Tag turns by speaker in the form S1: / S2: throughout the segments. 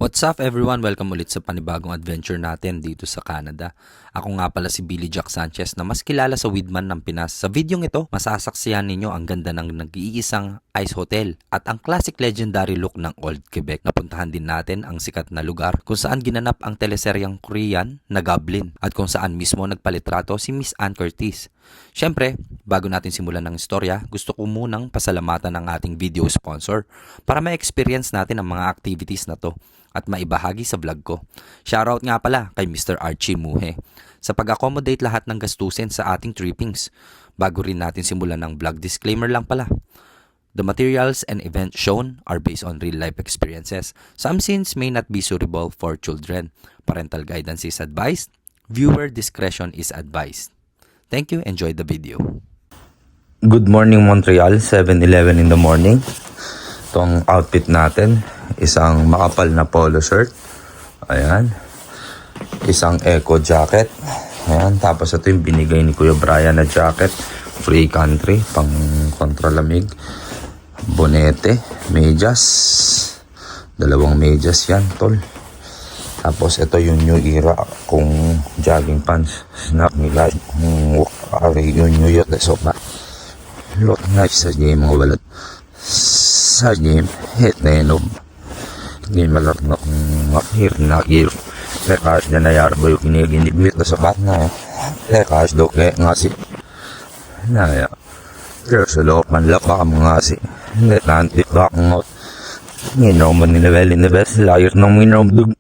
S1: What's up everyone? Welcome ulit sa panibagong adventure natin dito sa Canada. Ako nga pala si Billy Jack Sanchez na mas kilala sa Weedman ng Pinas. Sa videong ito, masasaksihan ninyo ang ganda ng nag-iisang ice hotel at ang classic legendary look ng Old Quebec. Napuntahan din natin ang sikat na lugar kung saan ginanap ang teleseryang Korean na Goblin at kung saan mismo nagpalitrato si Miss Anne Curtis. Siyempre, bago natin simulan ng istorya, gusto ko munang pasalamatan ang ating video sponsor para ma-experience natin ang mga activities na to at maibahagi sa vlog ko. Shoutout nga pala kay Mr. Archie Muhe sa pag-accommodate lahat ng gastusin sa ating trippings. Bago rin natin simulan ng vlog, disclaimer lang pala. The materials and events shown are based on real-life experiences. Some scenes may not be suitable for children. Parental guidance is advised. Viewer discretion is advised. Thank you. Enjoy the video.
S2: Good morning Montreal, 7:11 in the morning. Itong outfit natin, isang makapal na polo shirt. Ayan. Isang eco jacket. Ayan. Tapos ito yung binigay ni Kuya Brian na jacket. Free country, pang kontralamig. Bonete, medyas. Dalawang medyas yan, tol. Tapos ito yung new era kung jogging pants. Snap nila yung new year. So, lot nice sa game mga wallet. Sa game, hit na yun. Game malar na mahir na gear. Lekas na nayarbo yung kiniginibit na sabat na. Lekas do kaya nga si naya. Pero sa loob man lapa ka mga si. Hindi nanti ba akong out. Nginom man nilevel layar ng minom dug.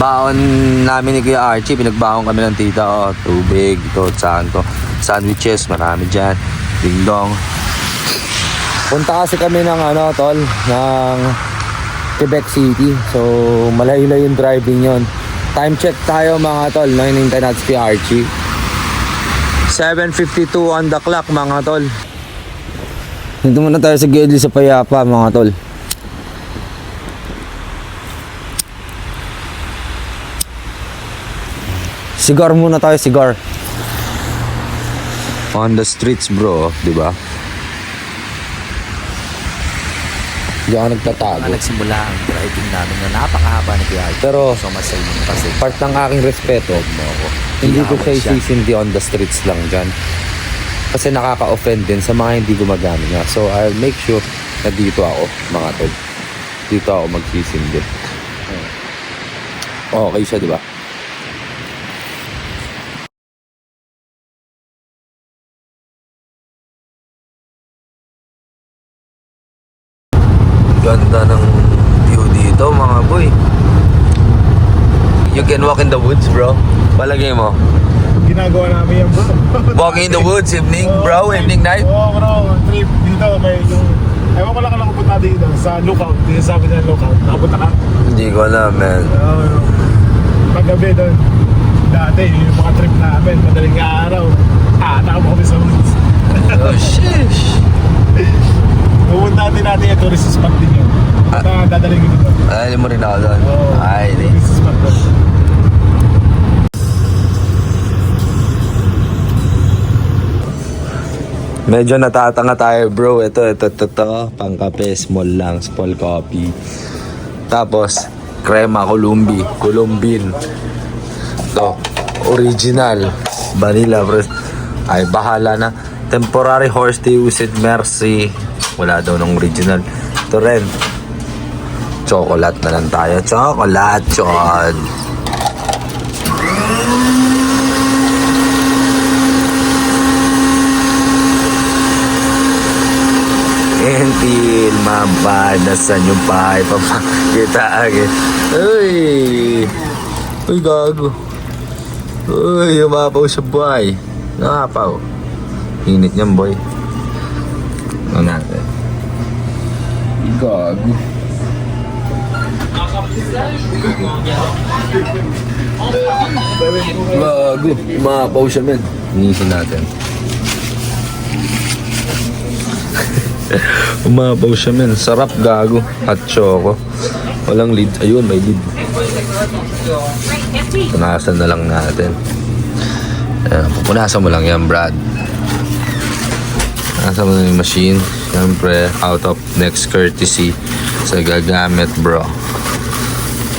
S1: Baon namin ni Kuya Archie, pinagbaon kami ng tita. Tubig, ito, santo. Sandwiches, marami dyan. Ding dong. Punta kasi kami ng ng Quebec City. So, malayo-layo yung driving yon. Time check tayo mga tol. No, hinintay natin si Archie. 7:52 on the clock mga tol. Dito muna tayo sa gilid sa Payapa mga tol. Cigar muna tayo, cigar. On the streets bro, di ba? Hindi ako nagtatago. Nagsimula ang driving namin na napakahaba na biyahe. Pero so masay mo kasi part ng aking respeto mo ako. Hindi ko siya isisindi on the streets lang dyan. Kasi nakaka-offend din sa mga hindi gumagamit nga. So I'll make sure na dito ako mga tol. Dito ako magsisindi. Okay siya, di ba? Ganda ng view dito mga boy. You can walk in the woods bro. Palagay mo
S3: Ginagawa namin yan bro.
S1: walking in the woods evening bro, evening night.
S3: Oo bro, trip dito may yung ewan ko lang kung napunta dito sa lookout. Dito sabi na lookout. Nakapunta ka?
S1: Hindi ko alam man.
S3: Paggabi doon. Dati yung mga trip namin madaling araw. Nakamo kami sa woods.
S1: Oh sheesh.
S3: Pupunta din natin yung tourist spot din yun. At dadaling ko dito.
S1: Ay mo rin ako doon. Ay di.
S3: Tourist spot doon.
S1: Medyo natatanga tayo bro. Ito. Pangkape, small lang. Small coffee. Tapos, crema Columbine. Ito, original. Vanilla bro. Ay, bahala na. Temporary horse tea with Mercy. Wala daw ng original. Ito rin. Chocolate na lang tayo. Chocolate, chod. Until mabadasan yung pahay papakita agad. Uy! Uy, gago. Uy, umapaw sa buhay. Nangapaw. Init niyan, boy. Ano natin? Gago. Gago. Umapaw siya, men. Inisin natin. Umapaw siya, men. Sarap, gago. Hot choco. Walang lid. Ayun, may lid. Punasan na lang natin. Pupunasan mo lang yan, Brad. Nasa mo na yung machine. Siyempre, out of next courtesy sa gagamit bro.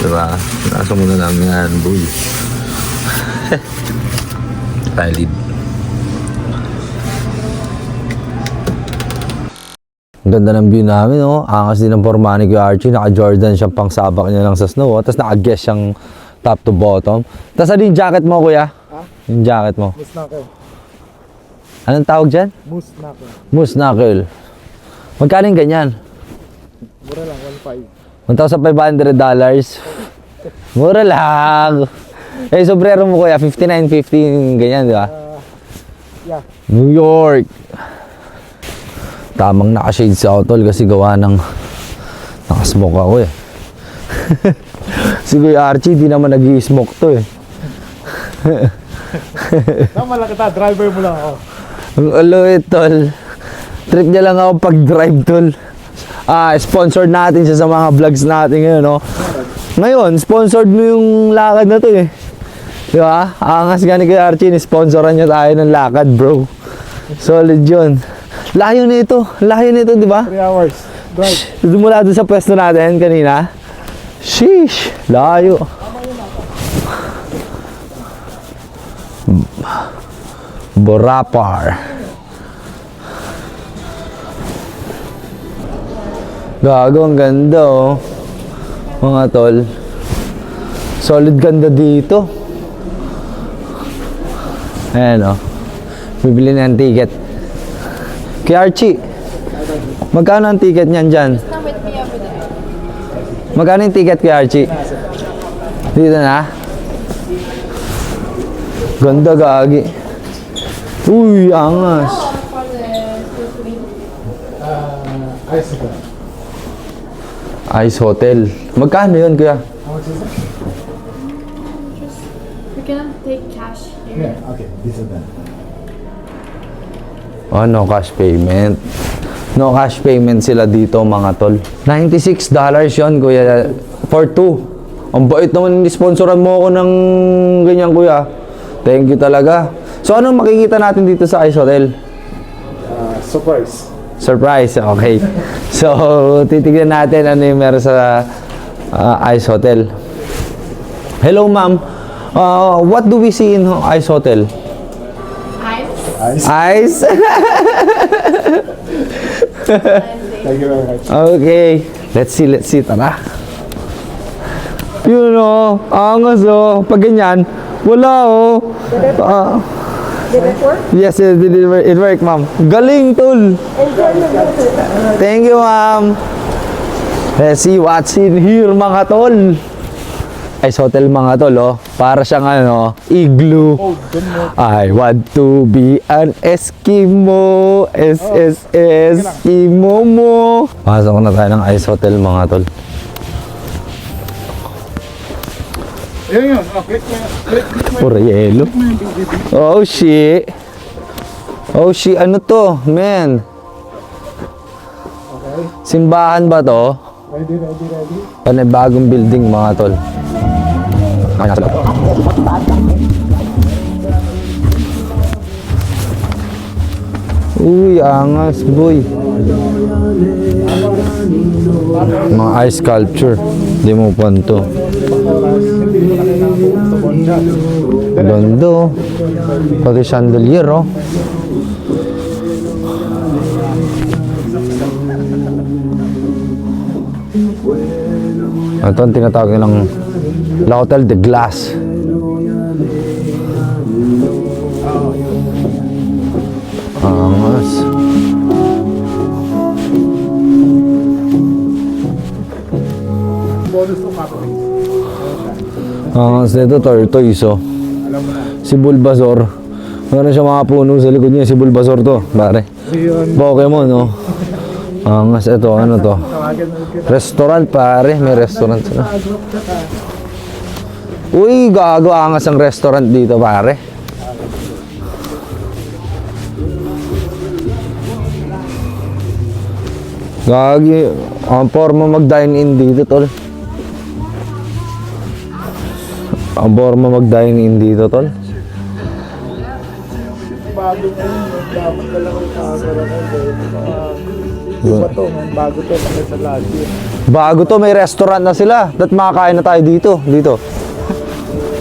S2: Diba? Nasa muna namin yan, boy. Valid.
S4: Ang ganda ng view namin, oh. Angas din ng forma ni Kuya Archie. Naka-Jordan siyang pangsabak niya lang sa snow, oh. Tapos naka-guess siyang top to bottom. Tapos ano yung jacket mo, Kuya? Yung jacket mo.
S3: Moose knuckle.
S4: Anong tawag dyan?
S3: Moose knuckle.
S4: Moose knuckle. Magkano yung ganyan?
S3: Mura lang, 1.5.
S4: $1,500. Mura lang. Eh, sobrero mo, Kuya. $59.50 ganyan, di ba?
S3: Yeah.
S4: New York. Tamang naka-shades ako, tol, kasi gawa ng nakasmoke ako eh. Si Kuya Archie, di naman nag-i-smoke to eh.
S3: Tama lang kita, driver mo lang ako.
S4: Ang aluit, tol. Trip niya lang ako pag-drive, tol. Sponsored natin siya sa mga vlogs natin ngayon, no? Ngayon, sponsored mo yung lakad na to eh. Di ba? Angas nga ni Kuya Archie, sponsoran niya tayo ng lakad, bro. Solid yun. Layo nito, di ba?
S3: 3 hours. Drive.
S4: Mula doon sa pwesto natin kanina. Sheesh, layo. Borapar. Gago, ang ganda oh. Mga tol. Solid ganda dito. Ayan oh. Bibili na ng ticket. Kaya Archie, magkano ang ticket niyan dyan? Magkano yung ticket kay Archie? Dito na? Ganda gagi. Uy, angas.
S3: Ice hotel.
S4: Ice Hotel. Magkano yun, kuya?
S3: How much is it?
S5: We can take cash here.
S3: Yeah, okay. This is that.
S4: Oh, no cash payment. No cash payment sila dito, mga tol. $96 yun, kuya. For two. Ang bait naman, sponsoran mo ako ng ganyan, kuya. Thank you talaga. So, anong makikita natin dito sa Ice Hotel?
S3: Surprise.
S4: Surprise, okay. So, titignan natin ano yung meron sa Ice Hotel. Hello, ma'am. What do we see in Ice Hotel?
S5: Ice.
S4: Ice?
S3: Thank you very much.
S4: Okay. Let's see. Tara. Yun o. Angas o. Pag ganyan, wala o.
S5: Did it work?
S4: Yes, it worked, ma'am. Galing, tol. Thank you, ma'am. Let's see what's in here, mga tol. Ice Hotel, mga tol, oh. Para siyang ano, igloo. I want to be an Eskimo. Eskimo mo. Pasok na tayo ng Ice Hotel, mga tol.
S3: Yun. Click mo.
S4: Puro yelo. Oh, shit. Oh, shit. Ano to, man?
S3: Okay.
S4: Simbahan ba to?
S3: Ready.
S4: Panibagong building, mga tol. Uy, angas, boy. Mga ice sculpture. Di mo panto. Ganda, oh. Pati chandelier, oh. Ito ang tinatawag nilang La Hotel de Glace. Angas.
S3: Bonus to Catholic.
S4: Angas nito, tortoise, oh.
S3: Alam mo na.
S4: Si Bulbasaur. Meron siya mga puno sa likod niya. Si Bulbasaur to, pare.
S3: Yun.
S4: Pokemon, no? Angas, ito, ano to?
S3: Tawagan mo kita.
S4: Restaurant, pare. May restaurant sila. Uy, gago, angas ang restaurant dito, pare. Gagi, ang forma mag-dine in dito, tol. Ang forma mag-dine in dito, tol.
S3: Bago na yun. Dapat na lang ang kasara ko. Iba to, man. Bago to. Kasi sa last year.
S4: Bago to, may restaurant na sila. At makakain na tayo dito. Dito.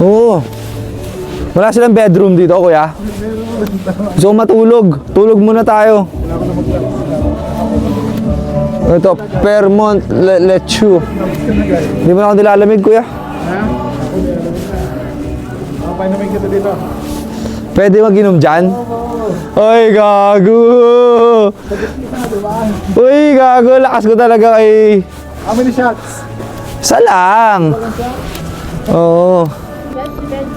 S4: Oo. Wala silang bedroom dito, kuya. So matulog. Tulog muna tayo. Ito, Fairmont Lechu. Hindi mo na ako nilalamig, kuya.
S3: Painumin kita dito.
S4: Pwede mag-inom dyan? Uy, gago! Uy, gago! Lakas ko talaga kay...
S3: How many shots?
S4: Isa lang! Oo.
S5: That's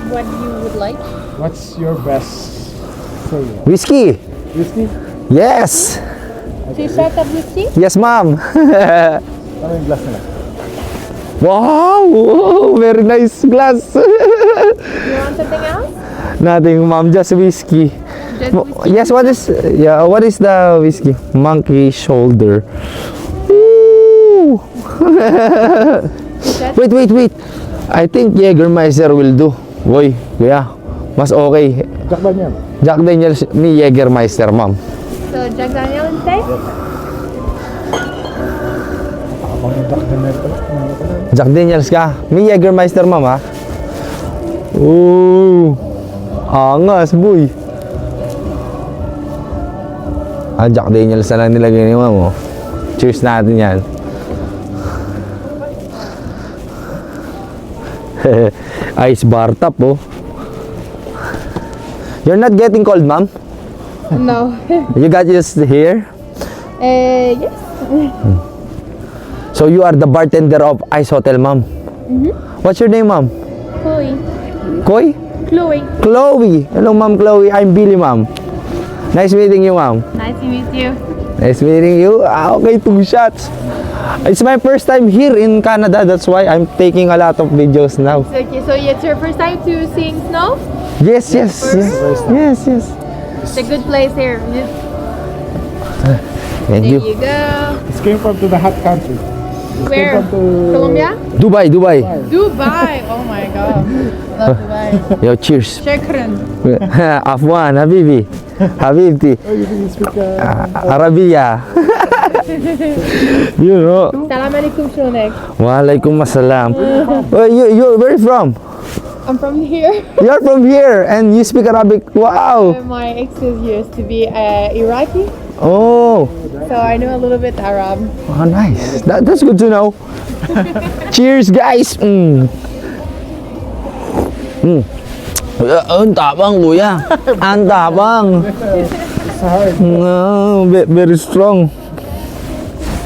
S5: what you would like.
S3: What's your best sale?
S4: Whiskey!
S3: Whiskey?
S4: Yes!
S5: 2 shots of whiskey?
S4: Yes, ma'am!
S3: Ano yung glass nila?
S4: Wow! Very nice glass!
S5: You want something else?
S4: Nothing, ma'am. Just whiskey.
S5: Just whiskey?
S4: Yes, what is the whiskey? Monkey shoulder. Ooh. Wait. I think Jägermeister will do. Boy, kuya. Mas okay.
S3: Jack ba niyan?
S4: Jack Daniels, me Jägermeister, ma'am.
S5: So Jack Daniel instead?
S3: Ako yung Jack Daniel pala.
S4: Jack Daniels ka. Me Jägermeister, ma'am, ha? Ooh. Angas, boy. Jack Daniels na lang nilagay ni ma'am, oh. Cheers natin yan. Ice bar top, oh. You're not getting cold, ma'am?
S5: No.
S4: You got used here?
S5: Yes.
S4: So you are the bartender of Ice Hotel, ma'am? What's your name, ma'am?
S5: Chloe.
S4: Koy?
S5: Chloe.
S4: Chloe. Hello, ma'am Chloe. I'm Billy, ma'am. Nice meeting you, ma'am.
S5: Nice to meet you.
S4: Nice meeting you. Okay, 2 shots. It's my first time here in Canada. That's why I'm taking a lot of videos now.
S5: Okay, so it's your first time to seeing snow?
S4: Yes. Yes.
S5: It's a good place here.
S4: Thank
S5: There
S4: you.
S5: you go.
S3: It came from to the hot country.
S5: Where?
S3: Came from to...
S5: Colombia?
S4: Dubai.
S5: Dubai. Oh my god. Love Dubai.
S4: Yo, cheers.
S5: Shukran.
S4: Afwan, Habibi. Habibti.
S3: Oh, you can speak...
S4: Arabiya. You know.
S5: Salam alaikum, Shonek.
S4: Walaikum assalam. Where are you from?
S5: I'm from here.
S4: You're from here and you speak Arabic. Wow.
S5: My exes used to be Iraqi,
S4: Oh.
S5: so I know a little bit Arab.
S4: Oh, nice. That's good to know. Cheers, guys. Ang tapang, kuya. Ang tapang. Very strong.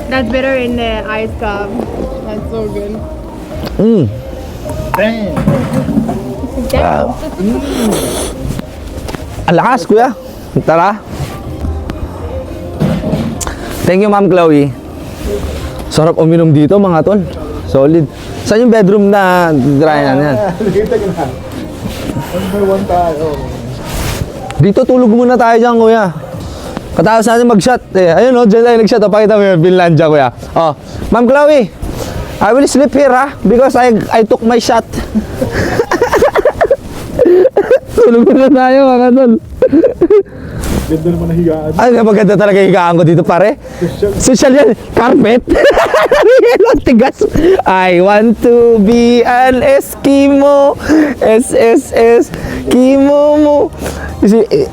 S5: That's better in the ice cup. That's so good.
S3: Damn!
S5: Damn.
S4: Ang lakas, kuya. Tara. Thank you, Ma'am Chloe. Sarap uminom dito, mga tol. Solid. Saan yung bedroom na dry na yan?
S3: Kita ka na. One by one tayo.
S4: Dito tulog muna tayo dyan, kuya. Katapos natin mag-shot. Ayun, no? Diyan tayo nag-shot. Pakita mo yung Finlandia, kuya. Oh, Ma'am Chloe, I will sleep here, ha? Because I took my shot. Tulog muna tayo, mga tol.
S3: Ganda naman ang higaan.
S4: Ay, maganda talaga yung higaan ko dito, pare. Social yan. Carpet. Ang tigas. I want to be an Eskimo. SSS. Kimo mo.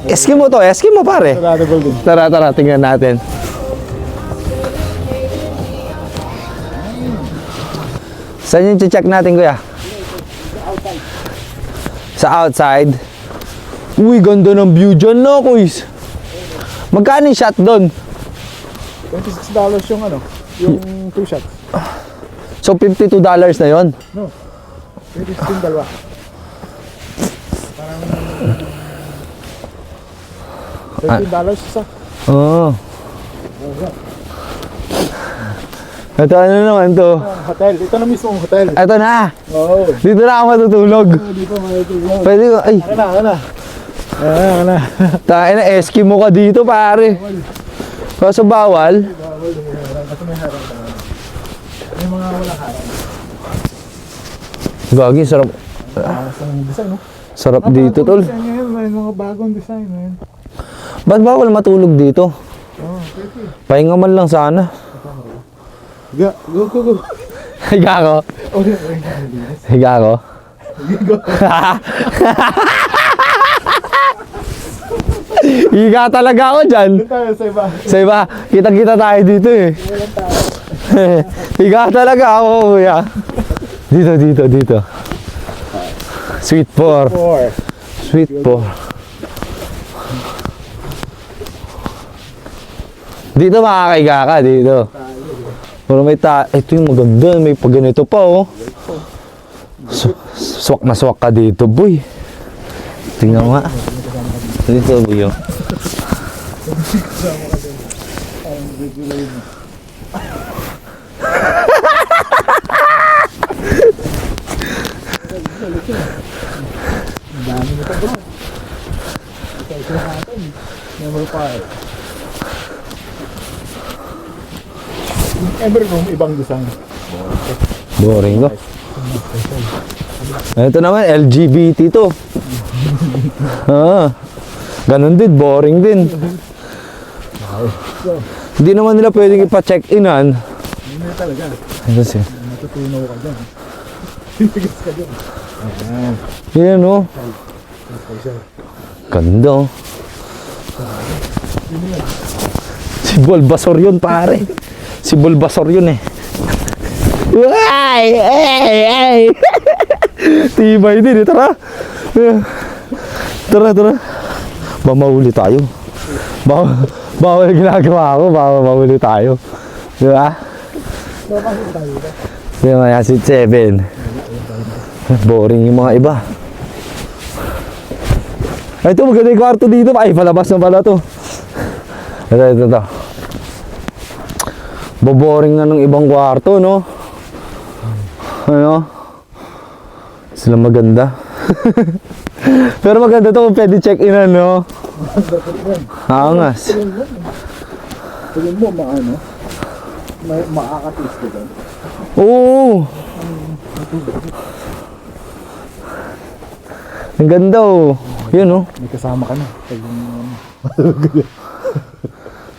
S4: Eskimo to. Eskimo, pare.
S3: Sarado din.
S4: Tara, tingnan natin. Saan yung check natin, kuya? Sa outside. Uy, ganda ng view dyan, no, kuys? Magkano yung shot doon?
S3: $26 yung ano, yung 2 shots.
S4: So, $52 na yon.
S3: No. 26 yung dalawa. Parang $13 isa.
S4: Oo. Ito, ano naman to?
S3: Hotel. Ito na mismo ang hotel.
S4: Ito na.
S3: Oo.
S4: Dito na ako matutulog.
S3: Dito matutulog.
S4: Pwede ko, ay,
S3: Ano.
S4: tayo na, Eskimo ka dito, pare. Kaso bawal.
S3: May mga walang harap.
S4: Gagi, sarap.
S3: Sa design, no?
S4: Sarap dito, tol.
S3: Design ngayon, may mga bagong design, man.
S4: Ba't bawal matulog dito?
S3: Oo.
S4: Pahinga man lang sana.
S3: Go, go, go, go.
S4: Higa ko. Higa ko. Higa talaga ako dyan.
S3: Tayo sa iba.
S4: Sa iba, kita-kita tayo dito eh. Higa talaga ako, kuya. Dito, dito, dito. Sweet 4. Sweet 4. Dito makakaiga ka, dito. Pero may ito yung maganda, may pag ganito pa oh. Swak na swak ka dito, boy. Tingnan mo nga. Dito, boy. Oh.
S3: Number 5. Ever room, ibang design.
S4: Boring ko. Ito naman, LGBT to. Ganun din, boring din. Hindi naman nila pwedeng ipa-check-inan.
S3: Hindi na talaga.
S4: Ito siya.
S3: Matutunaw ka dyan. Tigas ka dyan.
S4: Yan oh. Ganda oh. Si Bulbasaur yun pare. Si Bulbasaur yun eh. Ay! Ay! Ay! Tibay din eh. Tara. Tara, tara. Baka mahuli tayo. Bawal ginagawa ko. Baka mahuli tayo. Di ba? Di ba? Yan, Sweet 7. Boring yung mga iba. Ay, ito maganda yung kwarto dito. Ay, palabas na pala to. Ito. Boboring na ng ibang kwarto, no? Ano? Sila maganda. Pero maganda to kung pwede check-in, no? Angas.
S3: Tingin mo, maano? Makakatis ka dyan.
S4: Oo! Ang ganda, oh. Yun, oh.
S3: May kasama ka na.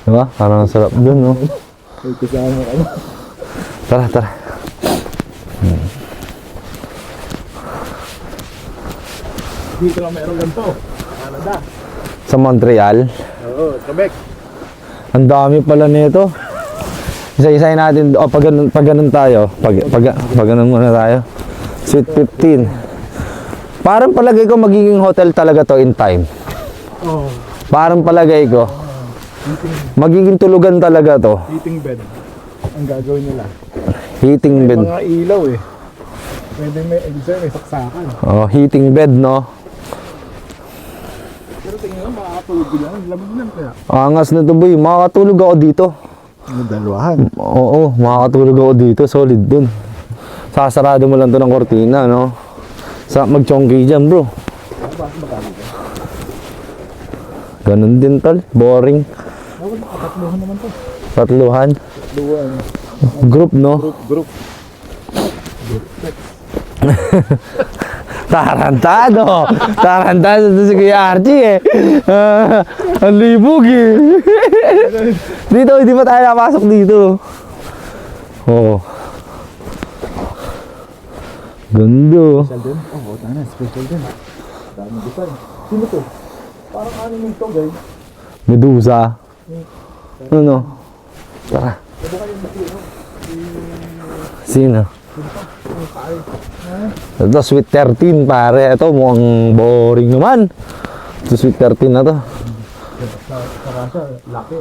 S4: Diba? Parang ang sarap dun, no?
S3: May kasama ka na.
S4: Tara, tara.
S3: Dito lang meron ganito. Canada.
S4: Sa Montreal.
S3: Oo, Quebec.
S4: Ang dami pala nito. Isa-isahin natin. O, pag ganun tayo. Pag ganun muna tayo. Suite 15. Parang palagay ko magiging hotel talaga to in time.
S3: Oo.
S4: Parang palagay ko. Magiging tulugan talaga to.
S3: Heating bed. Ang gagawin nila.
S4: Heating
S3: May
S4: bed.
S3: mga ilaw eh. Pwede may saksakan.
S4: Oh, heating bed, no?
S3: Pero tingnan mo, makakatulog lang. Lamig lang kaya.
S4: Angas na to, boy. Makakatulog ako dito.
S3: Dalawahan.
S4: Oo, makakatulog ako dito. Solid dun. Sasarado mo lang to ng kortina, no? Sa mag-chongki dyan, bro. Ganun din, tol. Boring.
S3: Tatluhan naman to.
S4: Tatluhan.
S3: Tatluhan.
S4: Group, no?
S3: Group.
S4: Tarantado! Tarantado to si Kuya Archie eh. Ang libog eh. Dito, hindi pa tayo napasok dito. Oo. Ganda.
S3: Special din? Oo, tana. Special din. Dami design. Sino to? Parang anime to, guys.
S4: Medusa. Ano? Tara. Sino? Ito, Sweet 13 pare. Ito, mukhang boring naman. Ito, Sweet 13 na to.
S3: Sarasha, laki.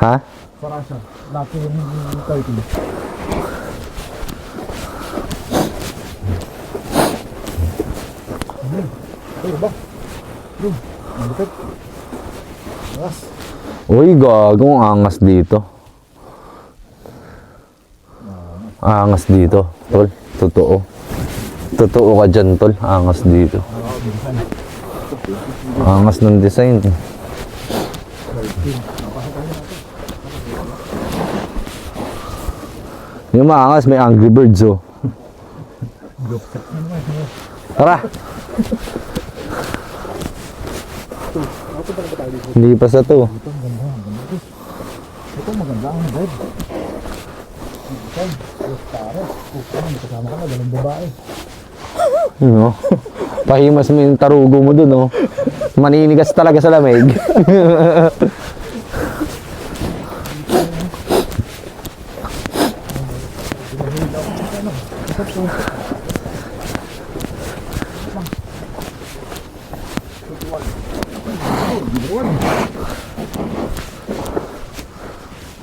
S4: Ha?
S3: Sarasha, laki yung title. Ay, ba? Bro, malupit. Angas.
S4: Uy, gagong angas dito. Angas dito, tol. Totoo. Totoo ka dyan, tol. Angas dito. Angas ng design. Yung maangas, may Angry Birds, oh. Tara! Hindi pa sa to.
S3: Ito maganda ang bed. Kasama ka na, ganun babae.
S4: No? Pahimas mo yung tarugo mo dun, no? Maninigas talaga sa lamig.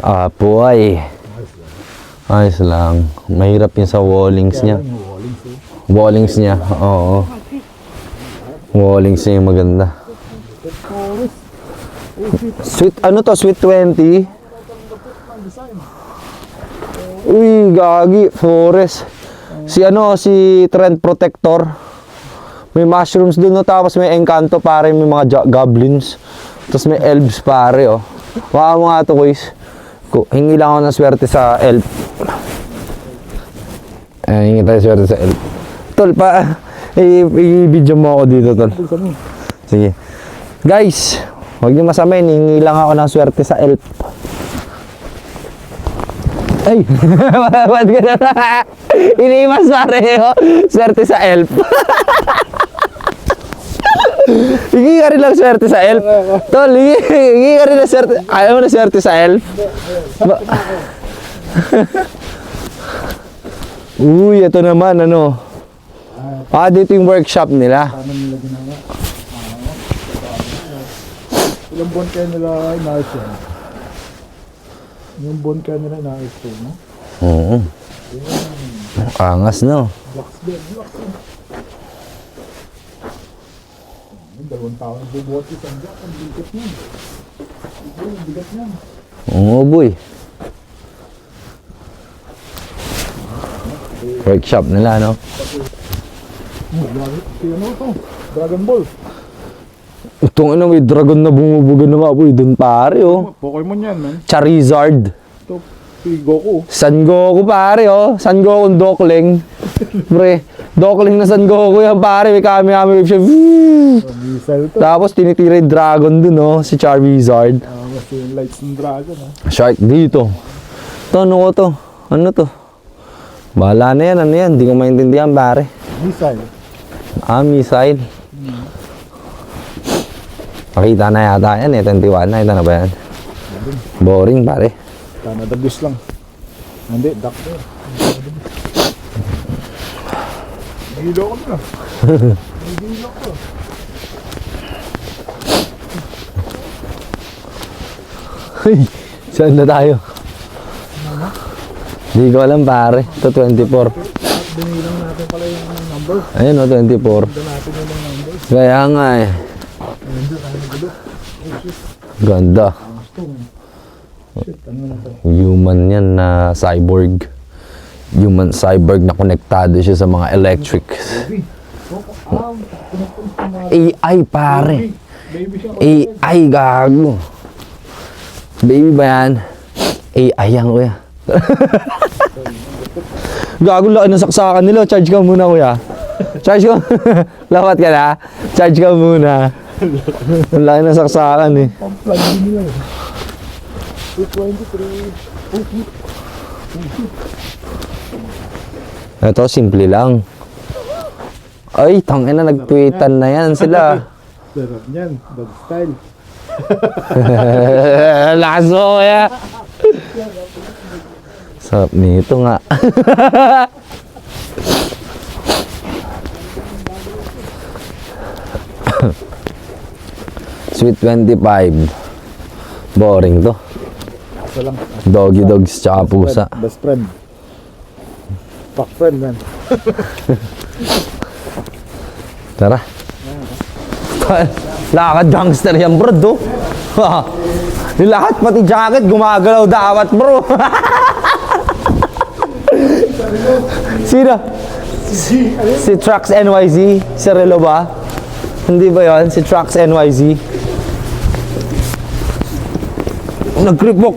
S4: Apo ay. Ayos lang. Mahirap yun sa wallings niya. Wallings niya, oo. Wallings niya yung maganda. Sweet, ano to? Sweet 20? Uy, gagi. Forest. Si si Trend Protector. May mushrooms dun, no? Tapos may Encanto, pare. May mga goblins. Tapos may elves, pare, oh. Baka mo nga to, guys. Hingi lang ako ng swerte sa elf. Hingi tayo swerte sa elf. Tol, i-video mo ako dito, tol. Sige. Guys, huwag niyo masamain. Hingi lang ako ng swerte sa elf. Ay! Ba't gano'n? Iniimas pare, oh. Swerte sa elf. Hingi ka rin lang swerte sa elf. Tol, hingi ka rin ng swerte. Ayaw mo na swerte sa elf? Uy, ito naman, ano. Dito yung workshop nila.
S3: Ilang buwan kaya nila inaayos yan? Yung buwan kaya nila inaayos to, no?
S4: Oo. Angas, no?
S3: Yung 2 taon nagbubuhat isang jack, ang bigat niyan. Ang bigat niyan.
S4: Oo, boy. Workshop nila, no?
S3: Ano to? Dragon Ball.
S4: Itong may dragon na bumubuga na boy. Doon pare, oh.
S3: Pokemon yan, man.
S4: Charizard.
S3: Ito, si Goku.
S4: San Goku, pare, oh. San Goku Dokling. Pre, Dokling na San Goku yan, pare. May kami-kami wave siya.
S3: Missile to.
S4: Tapos tinitira yung dragon dun, oh. Si Charizard.
S3: Kasi yung lights ng dragon, ha.
S4: Shark dito. Ito, ano ko to? Ano to? Bahala na yan, ano yan? Hindi ko maintindihan, pare.
S3: Missile.
S4: Missile. Pakita na yata yan, 21 na. Ito na ba yan? Boring, pare.
S3: Canada Goose lang. Hindi, duck to. Hilo ko na. Hilo ko.
S4: Hey, saan na tayo? Hindi ko alam, pare. Ito 24.
S3: Binilang natin pala yung number.
S4: Ayun, 24.
S3: Binilang natin yung number.
S4: Kaya nga eh. Ganda. Human yan na cyborg. Human cyborg na konektado siya sa mga electric. AI, pare. AI, gago. Baby ba yan? AI yan, kuya. Gago, laki ng saksakan nila. Charge ka muna, kuya. Charge ka. Lapat ka na. Charge ka muna. Ang laki ng saksakan eh.
S3: Plug din nila eh. 223.
S4: Ito, simple lang. Ay, tangina, nag-tweetan na yan sila.
S3: Sarap niyan. Dog style.
S4: Lakas mo, kuya. Sarap nito nga. Sweet 25. Boring to.
S3: Isa lang.
S4: Doggy dogs tsaka pusa.
S3: Best friend. Fuck friend, man.
S4: Tara. Lakad gangster yan, bro, do. Yung lahat, pati jacket, gumagalaw dawat, bro. Sino? Si Trax NYZ? Si Relo ba? Hindi ba yun? Si Trax NYZ? Nag-kripok.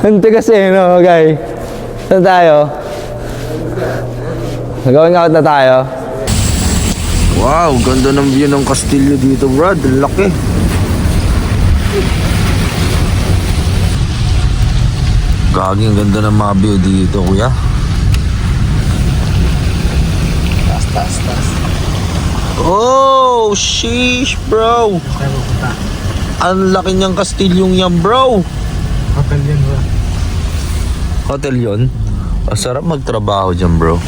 S4: Hindi kasi, no, guy. Saan tayo? Going out na tayo.
S2: Wow, ganda ng view ng kastilyo dito, Brad. Laki. Gagi, ang ganda ng mga view dito, kuya.
S3: Taas.
S2: Oh, sheesh, bro.
S3: Tayo pupunta.
S2: Ang laki niyang kastilyong yan, bro.
S3: Hotel yan, bro.
S2: Hotel yun? Masarap magtrabaho dyan, bro.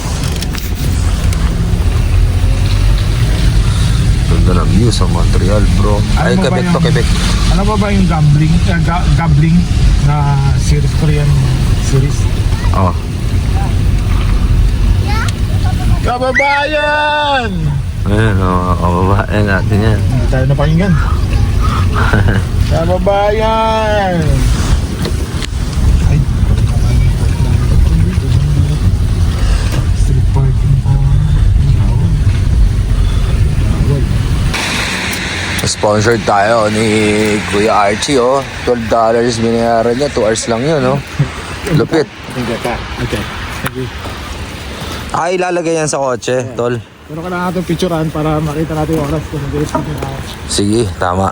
S2: Ganda ng view sa Montreal, bro. Ay,
S3: Ano ba
S2: Quebec
S3: yung-
S2: to Quebec.
S3: Ano ba yung gambling? Gambling na series, Korean series?
S2: Oh.
S3: Kababayan!
S2: Ayan, kababayan natin yan.
S3: Hindi tayo napakinggan. Kababayan! Ay, street parking pa.
S2: Sponsored tayo ni Kuya Archie, oh. $12 binayaran niya. 2 hours lang yun, oh. Lupit.
S3: Okay.
S2: Ay, ilalagay yan sa kotse, tol.
S3: Pero kailangan natin picturean para makita natin yung oras kung mag-ilis natin ako.
S2: Sige, tama.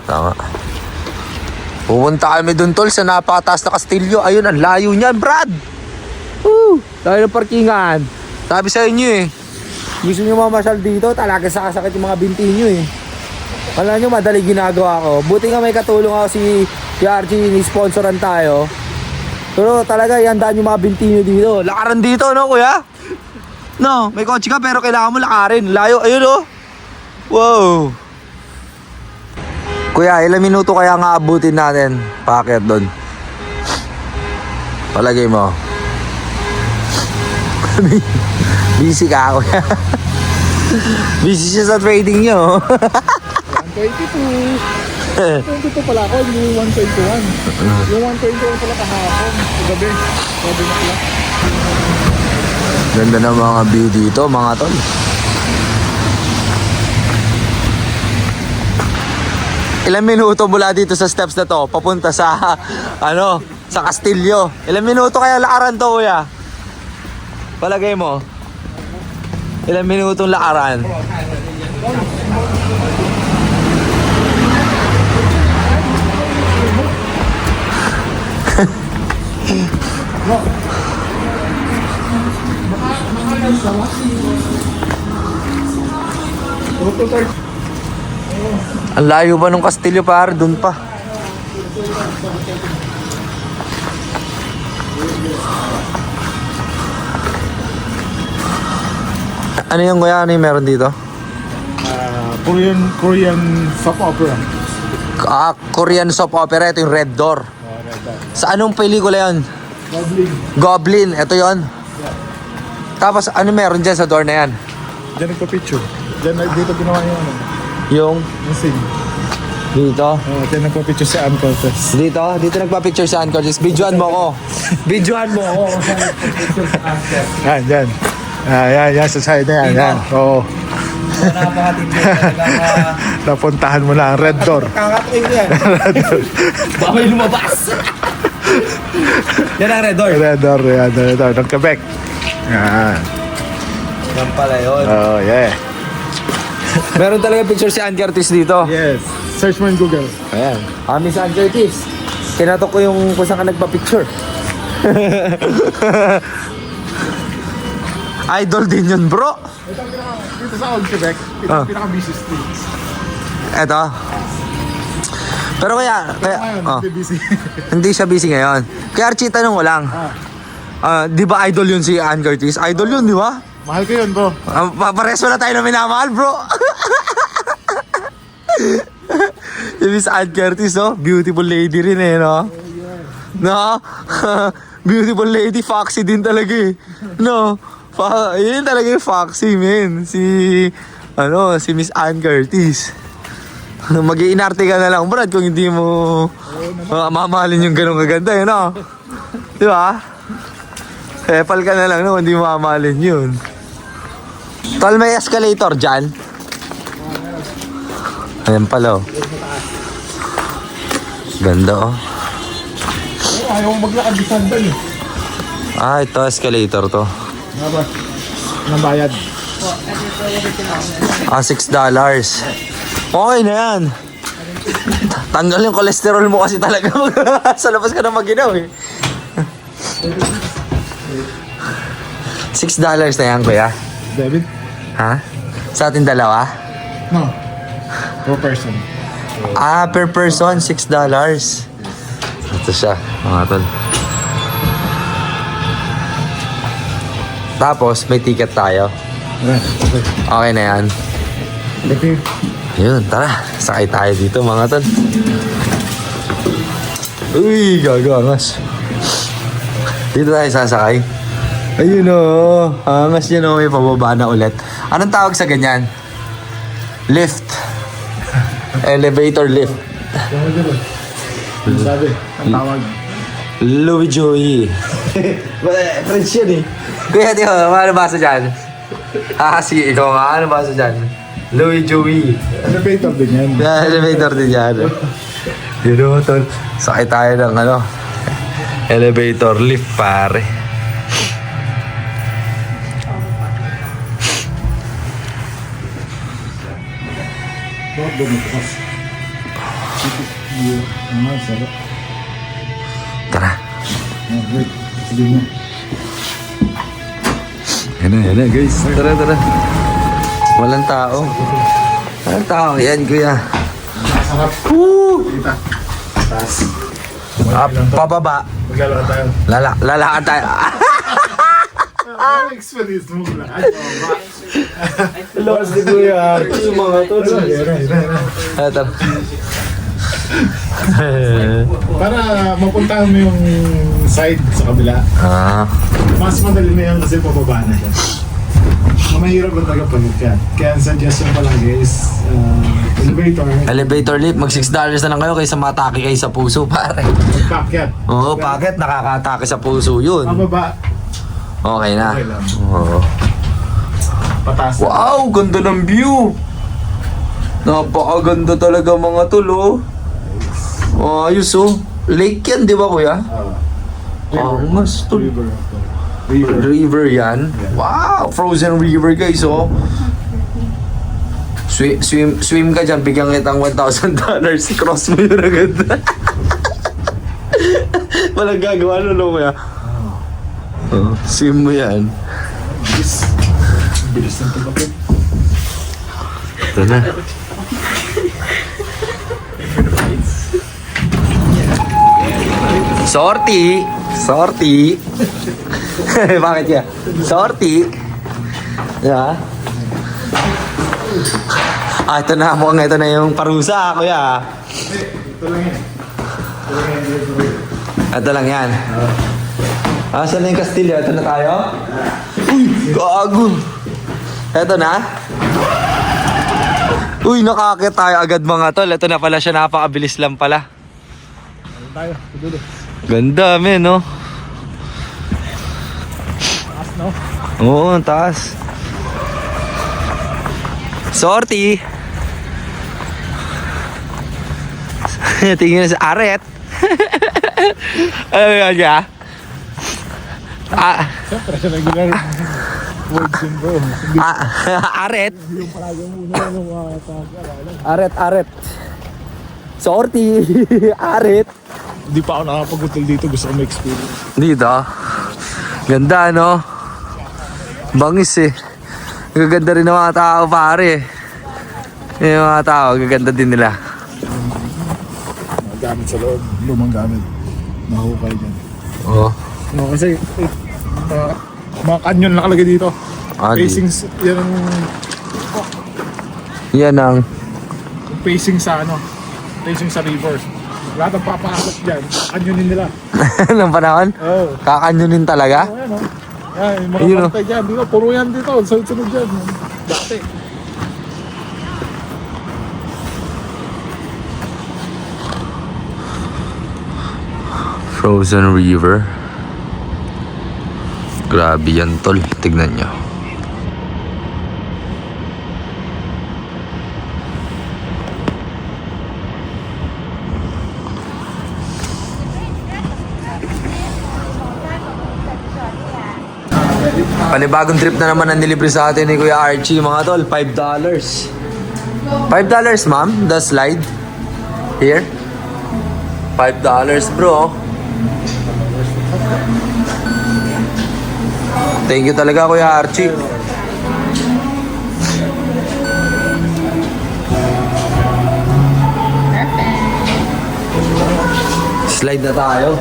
S2: Pupunta kami dun, tol, sa napakataas na kastilyo. Ayun, ang layo niyan, Brad.
S4: Woo! Tayo ng parkingan.
S2: Sabi sa inyo, eh.
S4: Gusto nyo mamasyal dito, talaga sakasakit yung mga binti nyo eh. Alam nyo, madali ginagawa ko. Buti nga may katulong ako si Archie, ni-sponsoran tayo. Pero talaga, ihandaan yung mga binti nyo dito.
S2: Lakaran dito, no, kuya? No, may kotse ka pero kailangan mo lakarin. Layo, ayun, oh. Wow. Kuya, ilang minuto kaya nga abutin natin paakyat doon? Palagay mo. Busy ka, kuya. Busy siya sa trading nyo.
S3: 122. 22 pala ako, yung 121. Yung 121 pala kahapon. Gabi. Gabi na pala.
S2: Ganda ng mga view dito, mga tol. Ilang minuto mula dito sa steps na to papunta sa sa kastilyo? Ilang minuto kaya lakaran to, kuya? Palagay mo? Ilang minutong lakaran? Ang layo ba nung kastilyo, par? Doon pa. Ano yung kuya? Ano yung meron dito?
S3: Korean soap opera.
S2: Korean soap opera. Ito yung Red Door. Sa anong pelikula yun?
S3: Goblin.
S2: Goblin. Ito yon. Tapos ano meron dyan sa door na yan?
S3: Diyan nagpa-picture. Dito ginawa yung ano.
S2: Yung
S3: Yung scene.
S2: dito.
S3: Diyan nagpa-picture si Ann Cortez.
S2: Dito nagpa-picture si Ann Cortez. Videoan mo ko. Videoan mo ko.
S3: Yan, dyan. Yan, sa side na yan. Yan. Oo.
S2: Napakatindi talaga.
S3: Napuntahan mo na ang Red Door.
S2: Kakatuin ko yan. Baka may lumabas. Yan ang Red Door.
S3: Red Door, yan. Red Door. Ng Quebec. Yan.
S2: Yan pala yun.
S3: Oh, yeah.
S2: Meron talaga picture si Ann Curtis dito.
S3: Yes. Search mo in Google.
S2: Ayan.
S4: Miss Ann Curtis, kinatok ko yung kung saan ka nagpa-picture.
S2: Idol din yun, bro.
S3: Dito sa Old Quebec, ito ang pinaka-busy streets.
S2: Eto. Pero kaya
S3: Ngayon, hindi busy.
S2: hindi siya busy ngayon. Kaya Archie, tanong ko lang. Di ba idol yun si Ann Curtis? Idol yun, di ba?
S3: Mahal ko yun, bro.
S2: Pares wala tayo na minamahal, bro. Si Miss Ann Curtis, no? Beautiful lady rin eh, no? No? Beautiful lady, foxy din talaga eh. No? Yun talaga yung foxy, man. Si Miss Ann Curtis. Mag-iinarte ka na lang, Brad, kung hindi mo mamahalin yung ganun kaganda, yun, no? Di ba? Hepal ka na lang, no? Hindi mo mamahalin yun. Tol, may escalator dyan. Ayan pala, oh. Ganda, oh.
S3: Ayaw mo maglakad di sandal eh.
S2: Ah, ito, escalator to.
S3: Nga ba? Nang bayad.
S2: Ah, $6. Okay na yan. Tanggal yung cholesterol mo kasi talaga. Sa labas ka na mag-inaw eh. $6 na yan, kuya.
S3: David?
S2: Ha? Sa ating dalawa?
S3: No. Per person.
S2: Ah, per person, $6. Ito siya, mga tol. Tapos, may ticket tayo.
S3: Okay.
S2: Okay na yan.
S3: Thank you.
S2: Yun, tara. Sakay tayo dito, mga tol. Uy, gagangas. Dito tayo sasakay. Ayun o. Angas yun o. May pababa na ulit. Anong tawag sa ganyan? Lift. Elevator lift.
S3: Sabi, ang tawag.
S2: Louis Joey. French yun eh. Kuya, di ba? Ano basa dyan? Ah, sige. Ikaw nga. Ano basa dyan? Louis Joey.
S3: Elevator din yan.
S2: Elevator din yan. Yun o, tol. Sakay tayo ng ano. Elevator lift, pare.
S3: Bakit bumukas? Sarap.
S2: Tara.
S3: Wait. Sabihin mo.
S2: Yan na, guys. Tara, tara. Walang tao. Walang tao. Yan, kuya.
S3: Sarap.
S2: Woo!
S3: Kita. Taas.
S2: Ah, pababa.
S3: Maglalakad tayo.
S2: Lalakad tayo.
S3: Ano experience mo lahat?
S2: Lost ni kuya. Yung mga to. Tara.
S3: Para mapuntahan mo yung side sa kabila.
S2: Ah.
S3: Mas madali na yan kasi pababa na siya. Mahirap ang tagapagod. Kaya ang suggestion ko lang is elevator.
S2: Elevator lift. Mag $6 na lang kayo kaysa matake kayo sa puso, pare.
S3: Packet.
S2: Oo, bakit? Nakakatake sa puso yun.
S3: Pababa.
S2: Okay na.
S3: Okay lang.
S2: Oo.
S3: Pataas.
S2: Wow, ganda ng view. Napakaganda talaga mga tol, oh. Ayos, oh. Lake yan, di ba, kuya? Angas, tol.
S3: River.
S2: River yan. Wow, frozen river, guys, oh. Swim ka dyan, bigyan kitang $1,000. Cross mo yun agad. Walang gagawa, ano, kuya? Swim mo yan.
S3: Bilis ng tagapagod.
S2: Ito na. Sorty! Sorty! Bakit ya? Sorty! Yeah. Ah, ito na. Mukhang ito na yung parusa, kuya.
S3: Ito lang yan.
S2: Ito lang yan. Ah, saan na yung Castillo? Ito na tayo? Uy! Gago! Ito na? Uy, nakakit tayo agad mga tol. Ito na pala siya. Napakabilis lang pala.
S3: Tayo. Dulo.
S2: Ganda, men, no?
S3: Taas, no?
S2: Oo, ang taas. Sorty! Tingin na sa aret. Ano yun niya? Ah,
S3: Siyempre, siya regular words yun, bro.
S2: aret.
S3: Yung palagi muna yung mga tag.
S2: Aret. Sorty! Aret.
S3: Hindi pa ako nakapag-hotel dito. Gusto ko ma-experience.
S2: Dito. Ganda, no? Bangis eh. Gaganda rin ng mga tao, pare. Yung mga tao, gaganda din nila.
S3: Mga gamit sa loob. Lumang gamit. Mahukay dyan.
S2: Oo.
S3: No, kasi mga canyon nakalagay dito.
S2: Adi.
S3: Facing, yan ang
S2: Yan ang...
S3: facing sa ano. Facing sa rivers. Lahat ang papasok dyan. Canyonin nila.
S2: ng panahon?
S3: Oo.
S2: Kakanyunin talaga?
S3: Oh, yan o. Yan, yung mga
S2: Ayun, oh.
S3: pantay dyan. Dito, puro yan dito. Sunod-sunod dyan. Dati.
S2: Frozen River. Grabe yan, tol. Tignan nyo.
S4: Panibagong trip na naman ang nilibre sa atin ni Kuya Archie, mga tol. $5. $5, ma'am? The slide? Here? $5, bro. Thank you talaga, Kuya Archie. Slide na tayo.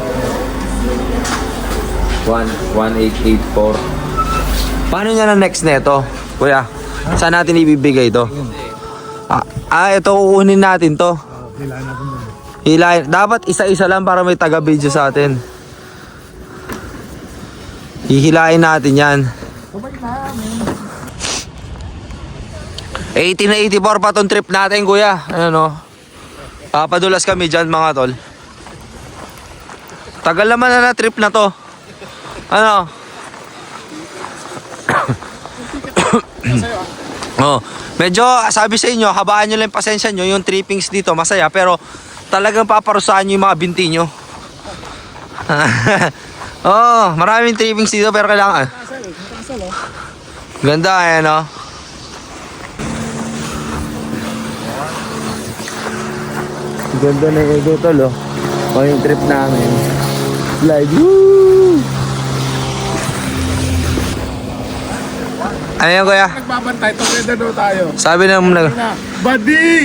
S4: 1884. Paano niya na next neto? Kuya, saan natin ibibigay ito? Ito kukunin natin to. Hilahin. Dapat isa-isa lang para may taga-video sa atin. Hihilahin natin yan. 1884 pa tong trip natin, kuya. Ano? Papadulas kami dyan, mga tol. Tagal naman na trip na to. Ano? Oh, medyo sabi sa inyo, habaan nyo lang yung pasensya nyo. Yung trippings dito masaya, pero talagang paparusahan nyo yung mga binti nyo. Oh, maraming trippings dito pero kailangan. Ganda, ayan, oh. Ganda na yung ito, tol, oh. O yung trip namin. Slide, woo! Ano yan, kuya?
S3: Nagbabantay, together daw tayo.
S4: Sabi na muna.
S3: Buddy!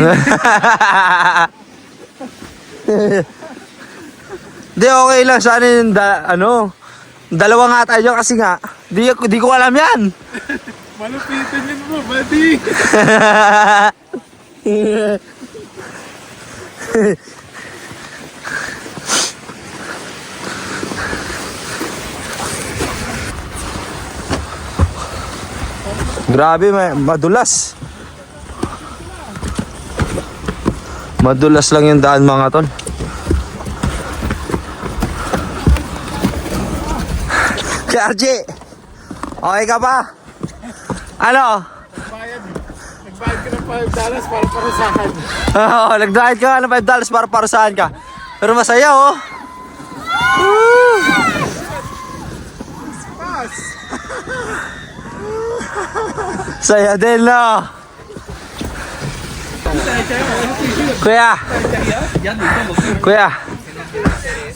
S4: Di, okay lang. Sana yung dalawa nga tayo kasi nga, di ko alam yan.
S3: Malupitin din mo, buddy!
S4: Grabe, madulas. Madulas lang yung daan, mga tol. Karji, okay ka pa? Ano?
S3: Nagbayad ka ng $5 para parusahan.
S4: Oo, nagbayad ka ng $5 para parusahan ka. Pero masaya, oh. Woo! Saya din, no? Kuya. Kuya.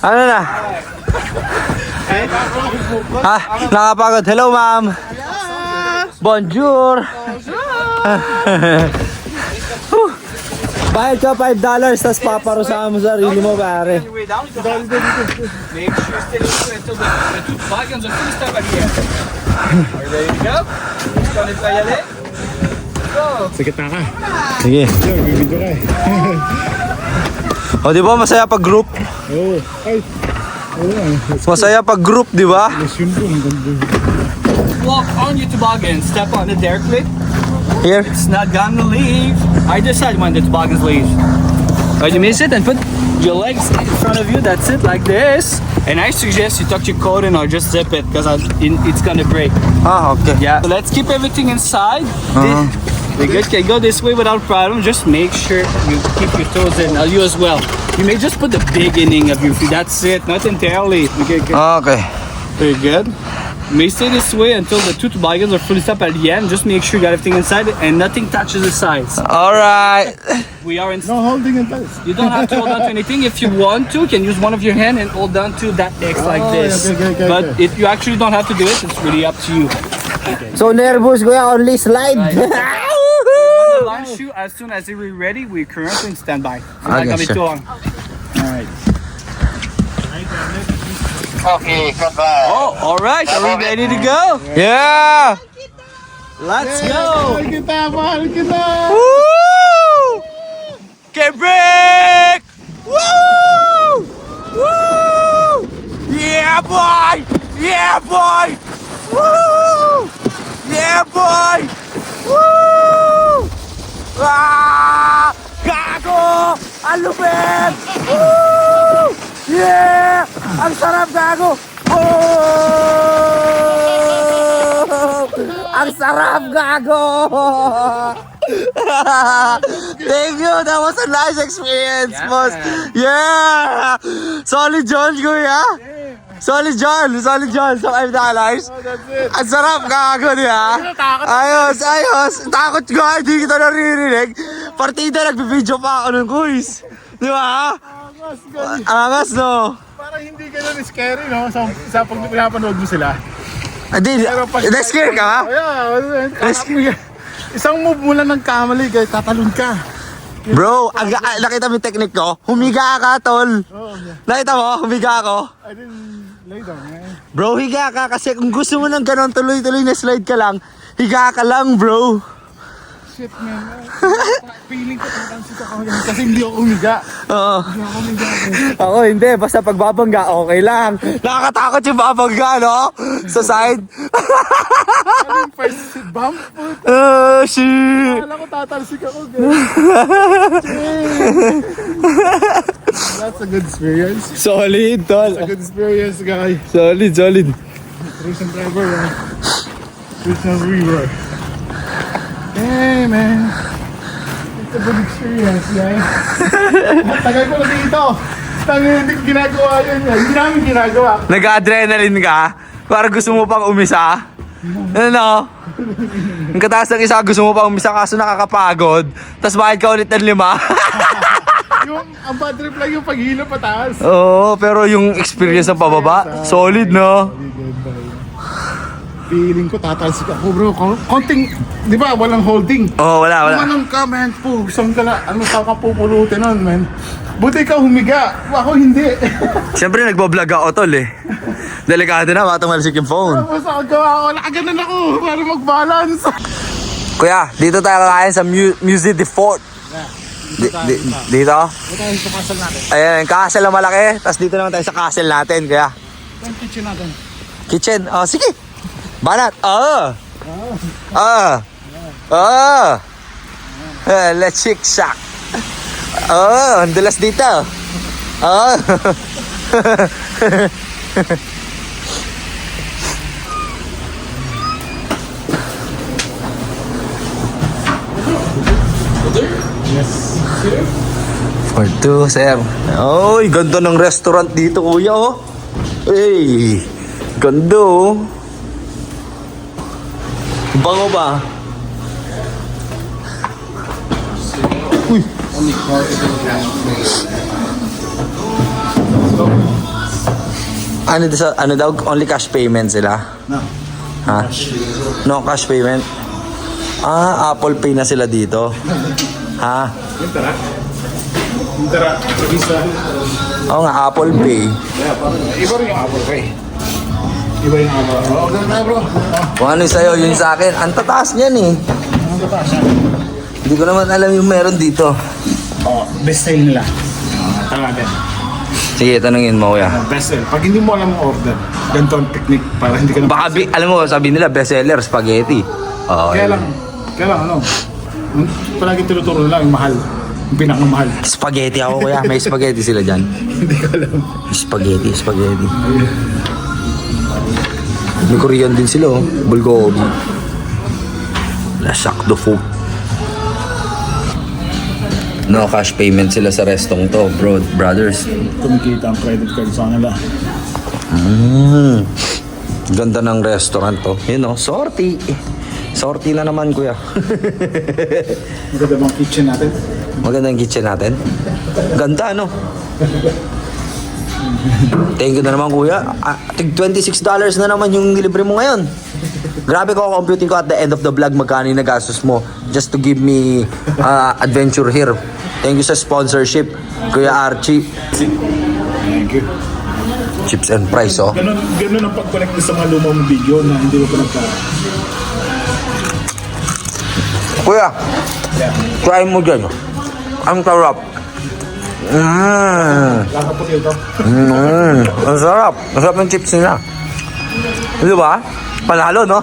S4: Ano na? Ha? Nakapagod. Hello, ma'am. Bonjour. Bayad ka $5, tas paparusahan mo sarili mo, pare.
S6: Way down, you have to make sure you stay until the two wagons are fully stuck at the end. Are you ready to go? Let's go, let's go.
S3: Sige, taka.
S4: Sige.
S3: Yo, bibidyo ka eh.
S4: O, di ba masaya pag group?
S3: Oo. Ay. Oo.
S4: Masaya pag group, di ba?
S3: Lesyon po.
S6: Walk on your toboggan, step on it there, quick.
S4: Here.
S6: It's not gonna leave. Either side when the toboggans leave. When you miss it, then put your legs in front of you, that's it, like this. And I suggest you tuck your coat in or just zip it, because it's gonna break.
S4: Ah, okay.
S6: Yeah, so let's keep everything inside. We good, can go this way without problem. Just make sure you keep your toes in, you as well. You may just put the beginning of your feet, that's it, not entirely. Okay, good.
S4: Okay.
S6: Very good. You may stay this way until the two toboggans are fully up at the end. Just make sure you got everything inside and nothing touches the sides.
S4: Alright.
S6: We are in.
S3: No holding in place.
S6: You don't have to hold on to anything. If you want to, you can use one of your hand and hold on to that X like this.
S3: okay,
S6: But if you actually don't have to do it, it's really up to you.
S4: So nervous, kuya. Only slide.
S6: The launch you as soon as we're ready. We're currently in standby. So not
S4: Okay,
S6: gonna be
S4: sure.
S6: too long. All right.
S7: Okay, goodbye.
S6: Oh, all right. Are we ready to go?
S4: Yeah.
S6: Let's go.
S3: Mahal kita, mahal kita.
S4: Woo! Quebec! Woo! Woo! Yeah, boy! Yeah, boy! Woo! Yeah, boy! Woo! Ah! Gago! Ang lupit! Woo! Yeah! Ang sarap, gago! Oh! Ang sarap, gago! Thank you! That was a nice experience, boss! Yeah! Solid John, kuya! Solid John! Solid John! So $5. Ang sarap, gago niya. Ayos, ayos. Takot ko, hindi kita naririnig. Partida, nagbibideo pa ako ng quiz. Di ba? Angas, no?
S3: Parang hindi ganun scary, no? Sa pag pinapanood mo sila.
S4: Hindi, na-scare ka, ha?
S3: Yeah, isang move mo lang ng kamali, guys, tatalon ka.
S4: Bro, nakita mo yung technique ko? Humiga ka, tol. Nakita mo? Humiga ako.
S3: I didn't lay down, man.
S4: Bro, higa ka kasi kung gusto mo ng ganon tuloy-tuloy na slide ka lang, higa ka lang, bro.
S3: Shit, man. Feeling ko tatansin ako kasi hindi ako umiga.
S4: Oo.
S3: Hindi ako umiga.
S4: Ako hindi, basta pagbabangga, okay lang. Nakakatakot yung babangga, no? Sa side.
S3: Aling first sit bump.
S4: Oh, shit.
S3: Kala ko tatalsik ako, guys. That's a good experience.
S4: Solid, tol.
S3: A good experience, guys.
S4: Solid, solid.
S3: Recent driver, Recent river. Hey, man. It's a good experience, guys. Tagal ko na dito. Hindi ko ginagawa yun. Hindi namin ginagawa.
S4: Nag-adrenaline ka? Para gusto mo pang umisa? Ano? Ang kataas ng isa, gusto mo pang umisa kaso nakakapagod. Tapos bakit ka ulit ng 5?
S3: Ang bad trip lang yung paghilo pataas.
S4: Oo, pero yung experience ng pababa, solid, no?
S3: Feeling ko tatalsik ako, bro. Konting, di ba, walang holding.
S4: Oo, wala, wala.
S3: Kumanong ka, man. Saan ka na, ano ka pupulutin nun, man. Buti ka humiga. Ako hindi.
S4: Siyempre, nagbablog ako, tol, eh. Delikado na, baka tumalsik yung phone.
S3: Tapos ako gawa ko, nakaganan ako para mag-balance.
S4: Kuya, dito tayo kakain sa Musée de Fort. Dito?
S3: Ito yung castle natin.
S4: Ayan, yung castle na malaki. Tapos dito naman tayo sa castle natin, kuya.
S3: Ito yung kitchen natin.
S4: Kitchen, oh, sige. Banat, let's chick shack. Ang dulas dito. For two, sir. Oy, ganda ng restaurant dito, kuya, oh. Hey, ganda, oh. Bango ba? Uy. Ano daw? Only cash payment sila?
S3: No.
S4: Ha? No cash payment? Apple Pay na sila dito. Ha?
S3: Yung tara, visa.
S4: Oo nga, Apple Pay.
S3: Iba rin yung Apple Pay. Iba yung Apple Pay. Oo, ganda bro.
S4: Kung ano yung sa'yo, yun sa akin. Ang tataas niyan, eh.
S3: Ang tataas yan.
S4: Hindi ko naman alam yung meron dito.
S3: Oo, best sale nila. Tawagan.
S4: Sige, tanungin mo, kuya.
S3: Best sale. Pag hindi mo alam ang order, ganito ang technique para hindi ka na...
S4: Baka, alam mo, sabi nila, bestseller, spaghetti. Oo.
S3: Kaya lang, ano, palagi tinuturo nila yung mahal. Yung pinakamahal.
S4: Spaghetti ako, kuya. May spaghetti sila dyan.
S3: Hindi ko alam.
S4: Spaghetti. May Korean din sila, oh. Bulgogi. Lasak do food. No cash payment sila sa restong to, bro, brothers.
S3: Kumikita ang credit card sa kanila.
S4: Ganda ng restaurant to. Yun, oh, sorty. Sorty na naman, kuya.
S3: Maganda bang kitchen natin?
S4: Maganda yung kitchen natin. Ganda, no? Thank you na naman, kuya. Tig $26 na naman yung nilibre mo ngayon. Grabe ko, computing ko at the end of the vlog magkano yung nagastos mo just to give me adventure here. Thank you sa sponsorship, Kuya Archie.
S3: Thank you.
S4: Chips and fries, oh.
S3: Ganun ang pag-connect sa mga lumang video na hindi mo pa nagka...
S4: Kuya, try mo dyan. Ang sarap.
S3: Kakapot ito.
S4: Ang sarap. Ang sarap ng chips nila. Di ba? Panalo, no?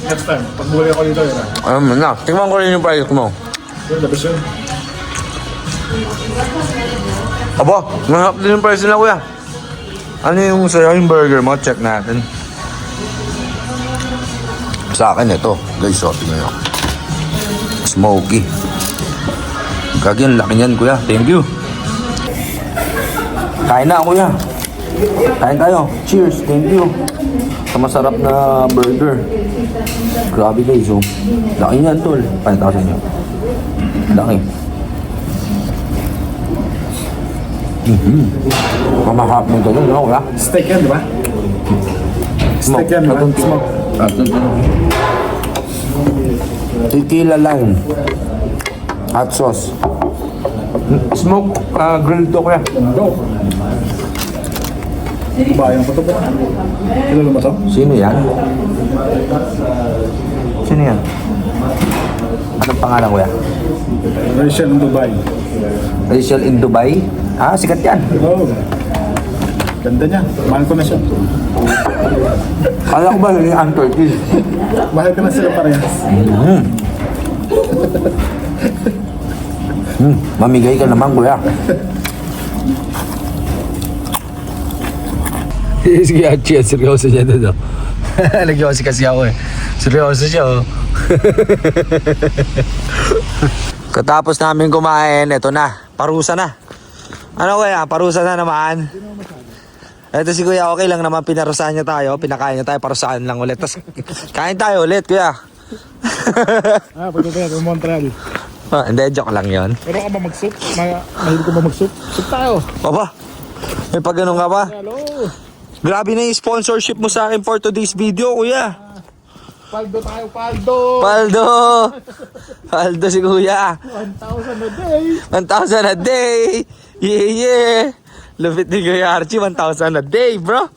S3: Next time, pag buli ako dito, yun
S4: Alam na. Tingnan ko rin yung price mo.
S3: labas yun.
S4: Aba, mahap din yung price nila, kuya. Ano yung sa'yo yung burger mo? Check natin. Sa akin ito. Guys, so tingnan nyo. Smoky. Gagi, ang laki niyan, kuya. Thank you.
S2: Kain na, kuya. Kain tayo. Cheers. Thank you. Sa masarap na burger. Grabe guys, oh. Laki niyan, tol. Pakita ko sa inyo. Laki. Mamahap mo ito, no, kuya?
S3: Steak yan, di ba? Steak yan, di ba? Smoke.
S2: Tequila lime. Hot sauce. Smoke grilled to, kuya.
S3: Bayan ko to ba? Kilala mo to?
S2: Sino yan? Sino yan? Anong pangalan, kuya?
S3: Rachel in Dubai.
S2: Rachel in Dubai? Ah, sikat yan.
S3: Oh. Ganda niya. Mahal ko na siya.
S2: Kala ko ba yung Antarctic?
S3: Mahal ko na sila parehas.
S2: Mamigay ka naman, kuya.
S4: Sige, Archie, seryoso siya doon. Nagyosi kasi ako eh. Seryoso siya oh.
S2: Katapos namin kumain, eto na. Parusa na. Ano kuya? Parusa na naman. Eto si kuya, okay lang naman. Pinarusahan niya tayo. Pinakain niya tayo. Parusahan lang ulit. Tapos kain tayo ulit, kuya.
S3: Pagkita yan, yung Montreal.
S2: Hindi, joke lang yon.
S3: Pero ka ba mag-soup? Mahilig ko ba mag-soup? Soup tayo.
S2: Baba, may pag ganun ka ba?
S3: Hello.
S2: Grabe na yung sponsorship mo sa akin for today's video, kuya.
S3: Paldo tayo, paldo.
S2: Paldo! Paldo si kuya.
S3: 1,000 a day.
S2: 1,000 a day! Yeah, yeah! Lupit ni Kuya Archie, 1,000 a day, bro!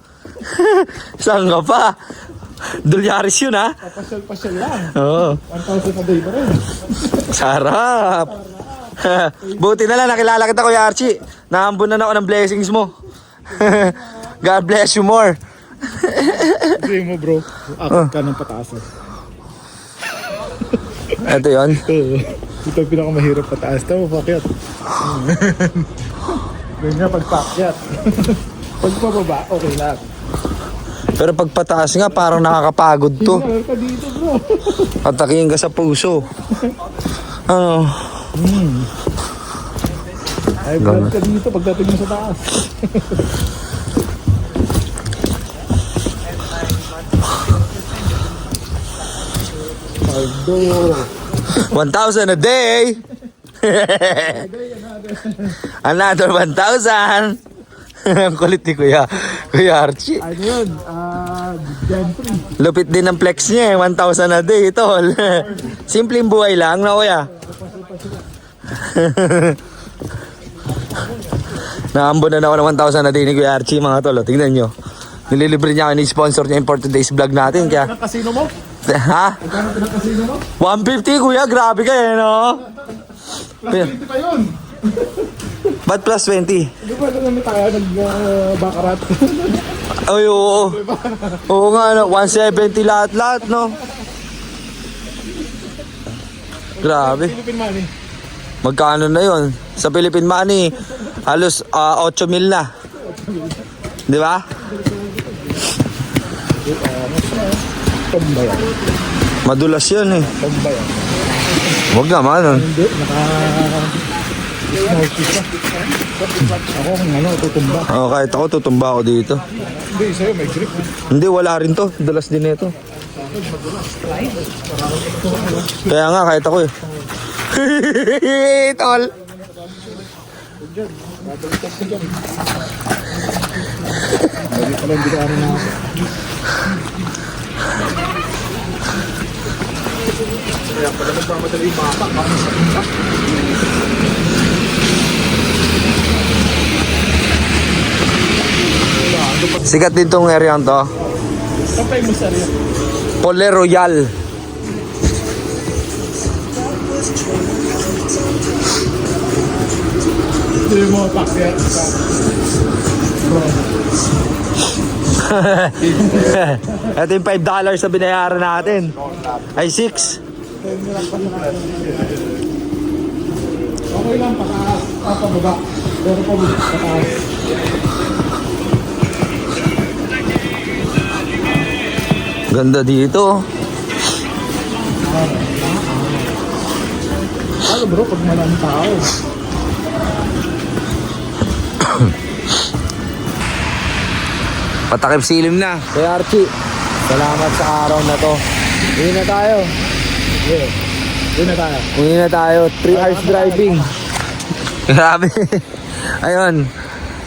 S2: Saan ka pa? Dolyaris yun, ha?
S3: Papasyal-pasyal lang.
S2: Oo.
S3: 1,000 a day pa rin.
S2: Sarap! Buti na lang, nakilala kita, Kuya Archie. Naambunan ako ng blessings mo. God bless you more.
S3: Sige mo bro, akit ka ng pataas.
S2: Ito yon.
S3: Ito ang pinakamahirap pataas. Tama, pakyat. Ganyan pagpakyat. Pagpababa, okay lang.
S2: Pero pag pataas nga, parang nakakapagod to.
S3: Tingnan ka dito bro.
S2: Atakihin ka sa puso. Ano?
S3: Ay, blood ka dito pagdating mo sa taas. Paldo.
S2: 1,000 a day! Another 1,000! Ang kulit ni Kuya Archie.
S3: Ano yun? Gentry.
S2: Lupit din ang flex niya eh. 1,000 a day, tol. Simpleng buhay lang, no, kuya? Naambon na ako ng 1,000 a day ni Kuya Archie, mga tol. Tingnan nyo. Nililibre niya ako, ni-sponsor niya yung for today's vlog natin. Kaya,
S3: Ang kasino mo?
S2: ha?
S3: Magkano pinag-kasino mo?
S2: 150, kuya. Grabe ka eh, no?
S3: Plus 20 pa yun.
S2: Ba't plus 20?
S3: Di ba naman tayo nag-baccarat?
S2: Ay, oo. Oo nga, no? 170 lahat-lahat, no? Grabe.
S3: Philippine money.
S2: Magkano na yon? Sa Philippine money, halos 8,000 na. Di ba?
S3: Tombayan.
S2: Madulas yun eh.
S3: Tombayan.
S2: Huwag naman.
S3: Hindi, naka-smoky siya. Ako kung ano, tutumba.
S2: Oh, kahit ako, tutumba ako dito.
S3: Hindi, sa'yo may grip.
S2: Hindi, wala rin to. Dulas din ito. Kaya nga, kahit ako eh. Tol.
S3: Hindi pala hindi ka ano na. Kaya pala magmamadali yung bata.
S2: Sikat din tong area to.
S3: Kapay mo sa rin.
S2: Pole Royal.
S3: Hindi mo pakyat.
S2: Ito yung $5 na binayaran natin. Ay, 6.
S3: Okay lang, pataas. Pababa. Pero pataas.
S2: Ganda dito.
S3: Ano bro, pag maraming tao.
S2: Patakip silim na.
S4: Kuya Archie, salamat sa araw na to. Uwi na tayo. Uwi na tayo. 3 hours driving.
S2: Grabe. Ayun.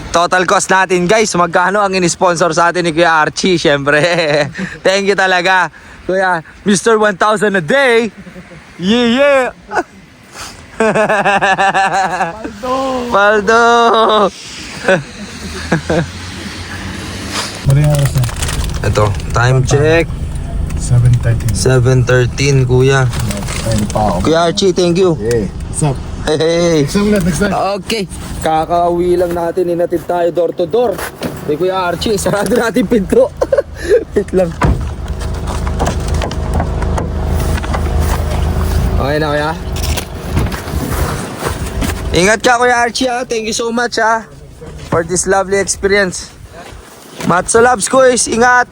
S2: Total cost natin guys, magkano ang in-sponsor sa atin ni Kuya Archie? Syempre. Thank you talaga. Kuya, Mr. 1,000 a day. Yeah. Paldo.
S3: Mali ang oras na.
S2: Ito, time check.
S3: 7:13.
S2: 7:13 kuya.
S3: Ayun pa ako.
S2: Kuya Archie, thank you.
S3: Hey, what's up?
S2: Hey.
S3: Next time.
S2: Okay, kakauwi lang natin, inatid tayo door to door. Hey Kuya Archie, sarado natin pinto. Wait lang. Okay na kuya? Ingat ka Kuya Archie ha. Thank you so much ha for this lovely experience. Matzo Labs Kuys, ingat!